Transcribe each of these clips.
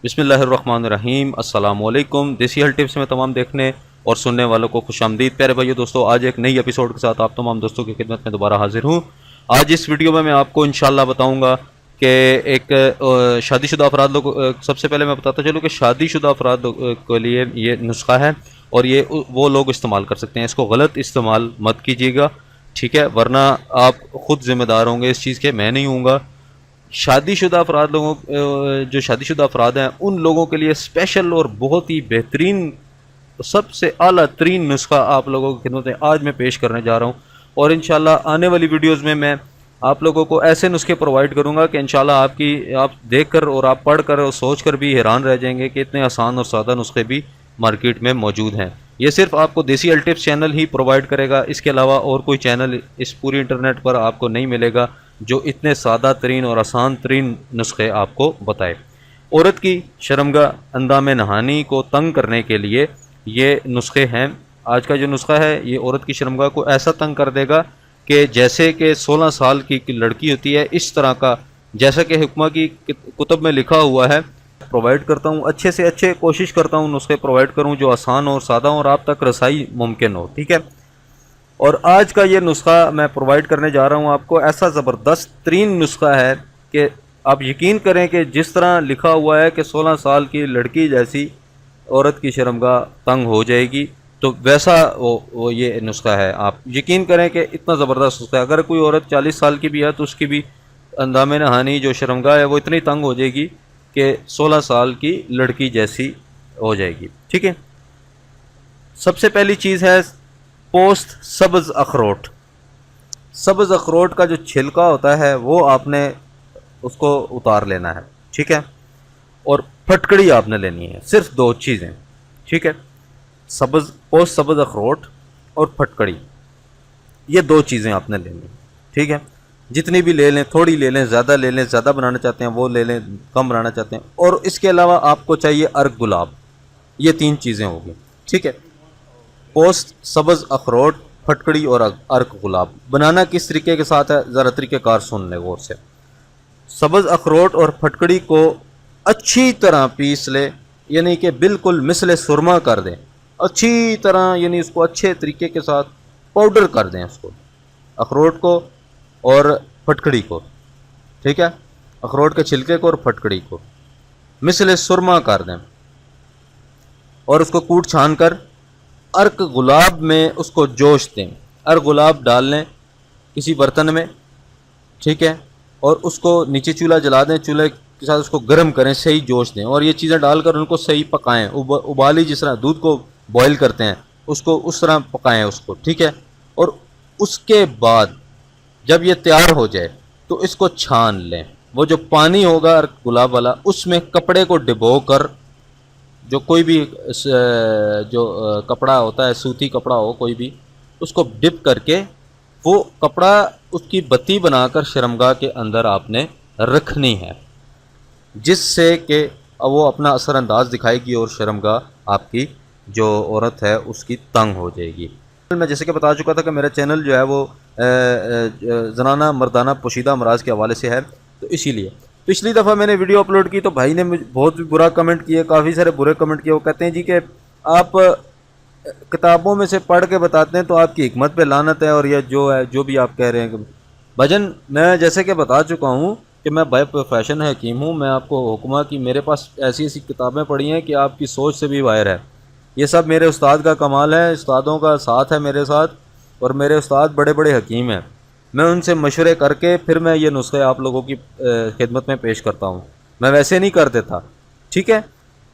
बिस्मिल्लाहिर्रहमानिर्रहीम। अस्सलाम वालेकुम। देसी हल टिप्स में तमाम देखने और सुनने वालों को खुश आमदीद। प्यारे भाइयों दोस्तों, आज एक नई एपिसोड के साथ आप तमाम दोस्तों की खिदमत में दोबारा हाजिर हूँ। आज इस वीडियो में मैं आपको इंशाल्लाह बताऊँगा कि एक शादीशुदा अफराद लोग, सबसे पहले मैं बताता चलूँ कि शादीशुदा अफराद के लिए ये नुस्खा है और ये वो लोग इस्तेमाल कर सकते हैं। इसको गलत इस्तेमाल मत कीजिएगा, ठीक है, वरना आप ख़ुद ज़िम्मेदार होंगे इस चीज़ के, मैं नहीं हूँगा। शादीशुदा अफराद लोगों, जो शादीशुदा अफराद हैं, उन लोगों के लिए स्पेशल और बहुत ही बेहतरीन, सबसे आला तरीन नुस्खा आप लोगों की खिदमत में आज मैं पेश करने जा रहा हूँ। और इंशाल्लाह आने वाली वीडियोस में मैं आप लोगों को ऐसे नुस्खे प्रोवाइड करूँगा कि इंशाल्लाह आप देखकर और आप पढ़कर और सोचकर भी हैरान रह जाएंगे कि इतने आसान और सादा नुस्खे भी मार्केट में मौजूद हैं। ये सिर्फ आपको देसी हल टिप्स चैनल ही प्रोवाइड करेगा, इसके अलावा और कोई चैनल इस पूरी इंटरनेट पर आपको नहीं मिलेगा जो इतने सादा तरीन और आसान तरीन नुस्खे आपको बताए। औरत की शर्मगाह अंदाम नहानी को तंग करने के लिए ये नुस्खे हैं। आज का जो नुस्खा है ये औरत की शर्मगाह को ऐसा तंग कर देगा कि जैसे कि 16 साल की लड़की होती है, इस तरह का, जैसा कि हुक्मा की कुतब में लिखा हुआ है, प्रोवाइड करता हूँ। अच्छे से अच्छे कोशिश करता हूँ नुस्खे प्रोवाइड करूँ जो आसान और सादा और आप तक रसाई मुमकिन हो, ठीक है। और आज का ये नुस्खा मैं प्रोवाइड करने जा रहा हूँ आपको, ऐसा ज़बरदस्त तरीन नुस्खा है कि आप यकीन करें कि जिस तरह लिखा हुआ है कि 16 साल की लड़की जैसी औरत की शर्मगाह तंग हो जाएगी, तो वैसा वो ये नुस्खा है। आप यकीन करें कि इतना ज़बरदस्त नुस्खा है। अगर कोई औरत 40 साल की भी है तो उसकी भी अंदाम नहानी जो शर्मगाह है वो इतनी तंग हो जाएगी कि 16 साल की लड़की जैसी हो जाएगी, ठीक है। सबसे पहली चीज़ है पोस्त सब्ज़ अखरोट। सब्ज़ अखरोट का जो छिलका होता है वो आपने उसको उतार लेना है, ठीक है। और फटकड़ी आपने लेनी है, सिर्फ 2 चीज़ें, ठीक है। पोस्त सब्ज़ अखरोट और फटकड़ी, ये 2 चीज़ें आपने लेनी है, ठीक है। जितनी भी ले लें, थोड़ी ले लें, ज़्यादा ले लें, ज़्यादा बनाना चाहते हैं वो ले लें, कम बनाना चाहते हैं। और इसके अलावा आपको चाहिए अर्क गुलाब। ये 3 चीज़ें होगी, ठीक है। पोस्त सब्ज़ अखरोट, फटकड़ी और अर्क गुलाब। बनाना किस तरीके के साथ है ज़रा तरीक़ेकार सुन लें गौर से। सब्ज़ अखरोट और फटकड़ी को अच्छी तरह पीस ले, यानी कि बिल्कुल मिसले सुरमा कर दें, अच्छी तरह, यानी उसको अच्छे तरीके के साथ पाउडर कर दें उसको, अखरोट को और फटकड़ी को, ठीक है। अखरोट के छिलके को और फटकड़ी को मिसले सुरमा कर दें और उसको कूट छान कर अर्क गुलाब में उसको जोश दें। अर्क गुलाब डाल लें किसी बर्तन में, ठीक है, और उसको नीचे चूल्हा जला दें, चूल्हे के साथ उसको गर्म करें, सही जोश दें और ये चीज़ें डालकर उनको सही पकाएं। उबाली, जिस तरह दूध को बॉईल करते हैं उसको उस तरह पकाएं उसको, ठीक है। और उसके बाद जब ये तैयार हो जाए तो इसको छान लें। वो जो पानी होगा अर्क गुलाब वाला, उसमें कपड़े को डिबो कर, जो कोई भी जो कपड़ा होता है, सूती कपड़ा हो कोई भी, उसको डिप करके वो कपड़ा उसकी बत्ती बनाकर शर्मगाह के अंदर आपने रखनी है, जिससे कि वो अपना असरअंदाज दिखाएगी और शर्मगाह आपकी जो औरत है उसकी तंग हो जाएगी। मैं जैसे कि बता चुका था कि मेरा चैनल जो है वो ज़नाना मर्दाना पोशीदा अमराज के हवाले से है, तो इसीलिए पिछली दफ़ा मैंने वीडियो अपलोड की तो भाई ने मुझे बहुत बुरा कमेंट किया, काफ़ी सारे बुरे कमेंट किए। वो कहते हैं जी कि आप किताबों में से पढ़ के बताते हैं तो आपकी हिकमत पे लानत है, और यह जो है जो भी आप कह रहे हैं भजन, मैं जैसे कि बता चुका हूँ कि मैं बाय प्रोफेशन हकीम हूँ। मैं आपको हुक्मा की मेरे पास ऐसी ऐसी किताबें पढ़ी हैं कि आपकी सोच से भी बाहर है। ये सब मेरे उस्ताद का कमाल है, उस्तादों का साथ है मेरे साथ, और मेरे उस्ताद बड़े बड़े हकीम हैं। मैं उनसे मशवरे करके फिर मैं ये नुस्खे आप लोगों की खिदमत में पेश करता हूँ। मैं वैसे नहीं कर देता, ठीक है।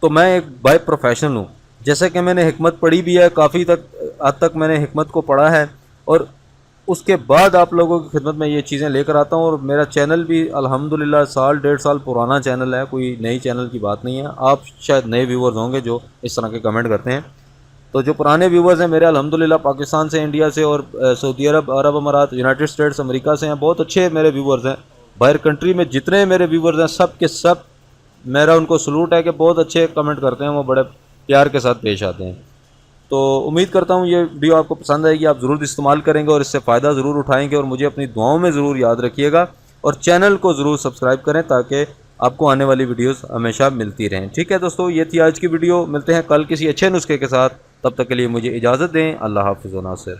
तो मैं एक बाय प्रोफेशनल हूँ। जैसे कि मैंने हिकमत पढ़ी भी है, काफ़ी हद तक मैंने हिकमत को पढ़ा है, और उसके बाद आप लोगों की खिदमत में ये चीज़ें लेकर आता हूँ। और मेरा चैनल भी अल्हम्दुलिल्लाह 1.5 साल पुराना चैनल है, कोई नई चैनल की बात नहीं है। आप शायद नए व्यूवर्स होंगे जो इस तरह के कमेंट करते हैं, तो जो पुराने व्यूवर्स हैं मेरे अल्हम्दुलिल्लाह पाकिस्तान से, इंडिया से और सऊदी अरब, अरब अमारात, यूनाइटेड स्टेट्स, अमेरिका से हैं। बहुत अच्छे मेरे व्यूवर्स हैं। बाहर कंट्री में जितने मेरे व्यूवर्स हैं सब के सब मेरा उनको सलूट है कि बहुत अच्छे कमेंट करते हैं, वो बड़े प्यार के साथ पेश आते हैं। تو امید کرتا ہوں یہ ویڈیو آپ کو پسند آئے گی، آپ ضرور استعمال کریں گے اور اس سے فائدہ ضرور اٹھائیں گے، اور مجھے اپنی دعاؤں میں ضرور یاد رکھیے گا، اور چینل کو ضرور سبسکرائب کریں تاکہ آپ کو آنے والی ویڈیوز ہمیشہ ملتی رہیں۔ ٹھیک ہے دوستو، یہ تھی آج کی ویڈیو، ملتے ہیں کل کسی اچھے نسخے کے ساتھ، تب تک کے لیے مجھے اجازت دیں، اللہ حافظ و ناصر۔